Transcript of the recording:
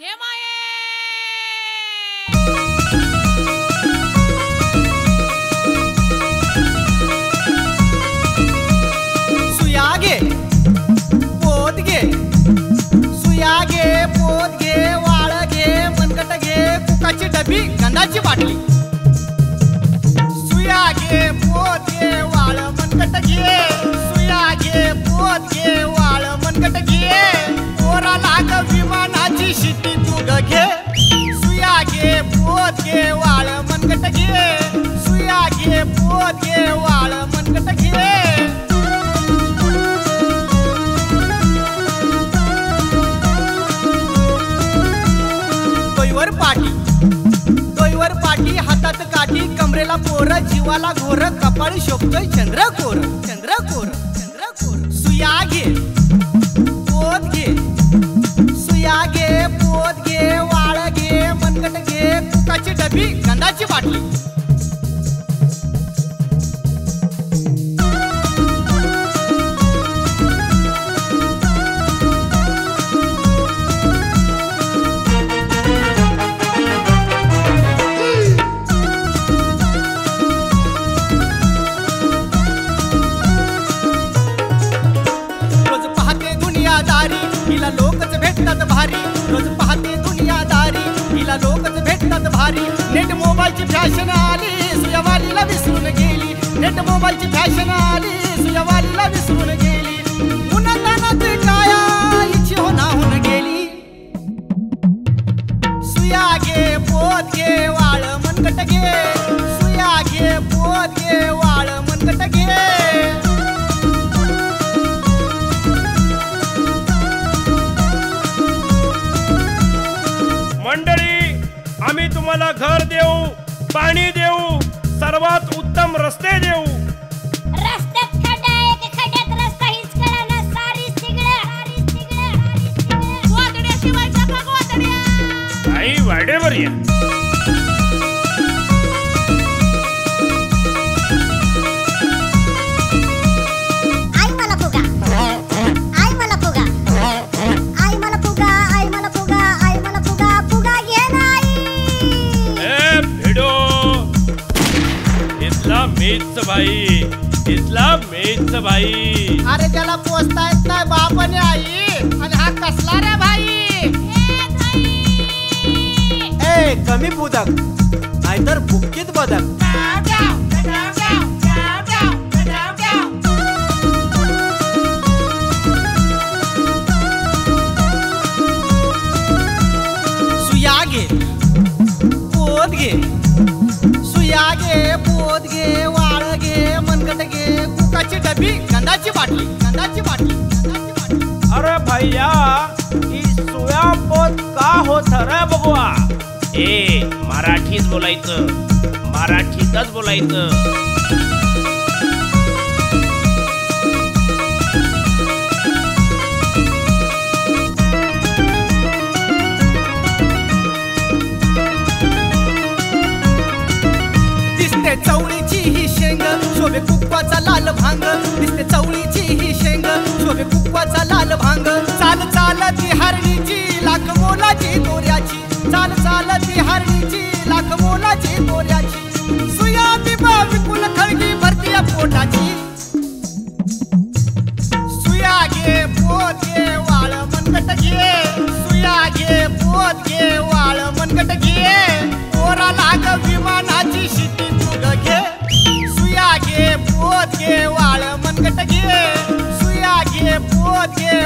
घे माये. सुया घे पोत घे, सुया घे पोत घे, वाळ घे, मनगट घे, कुकाची डबी, गंधाची बाटली. सुया घे पोत घे, वाळ मनगट घे, सुया घे पोत घे, वाळ मनगट घे, पोरा लाग विमानाची शिटी तू घे. सुया घे पोत घे, वाळ मनगट घे, सुया घे पोत घे, वाळ मनगट घे. डोईवर पाटी, हातात काठी, कमरेला पोर, जीवाला घोर, कपाळी शोभतोय चंद्रकोर, चंद्रकोर, चंद्रकोर. सुया घे पोत घे, सुया घे पोत घे, वाळ घे, मनगट घे, कुकाची डबी, गंधाची बाटली. हिला लोकच भेटतात भारी, रोज पाहते दुनियादारी, हिला लोकच भेटतात भारी. नेट मोबाईलची फॅशन आली, सुयावालीला विसरून गेली. नेट मोबाईलची फॅशन आली, सुयावालीला विसरून गेली. उन्हातानात काया हिची होऊन गेली. सुया घे पोत घे, वाळ मनगट घे, सुया घे पोत घे, वाळ मनगट घे. मंडळी, आम्ही तुम्हाला घर देऊ, पाणी देऊ, सर्वात उत्तम रस्ते देऊ. रस्त्यात खड्डा आहे की खड्ड्यात रस्ता हीच कळना. सारी सिगड्या वादड्या शिवायच्या बघ वादड्या. काही वाडेवर या. आई मला फुगा, आई मला फुगा, आई मला फुगा, आई मला फुगा, आई मला फुगा, फुगा घे नाही. ए भिडो, इथला मीच भाई, इथला मीच भाई. अरे त्याला पोचता येत नाही बाप आणि आई, आणि हा कसला रे भाई. ए कमी बुदक नाहीतर बुक्कीत बदक. सुया घे पोत घे, सुया घे पोत घे, वाळ घे, मनगट घे, कुकाची डबी, गंधाची बाटली, गंधाची बाटली, गंधाची बाटली. अरे भैया, ही सोया पोत का होत रे बघवा. ए मराठीत बोलायचं, मराठीतच बोलायचं. दिसते चवळीची ही शेंग, शोभे कुक्वाचा लाल भांग. दिसते चवळीची ही शेंग, शोभे कुक्वाचा लाल भांग. चाल चाल ती हरणीची, लाख मोलाची दोऱ्याची. चाल चाल ती हरणीची, लाख मोलाची दोऱ्याची. सुया बिबा विपुल खळगी भरतीया पोटाची. सुया घे पोत घे, वाळ मनगट घे, सुया घे पोत घे, वाळ मनगट घे, पोरा लाग विमानाची शिटी तू घे. सुया घे पोत घे, वाळ मनगट घे, सुया घे पोत घे,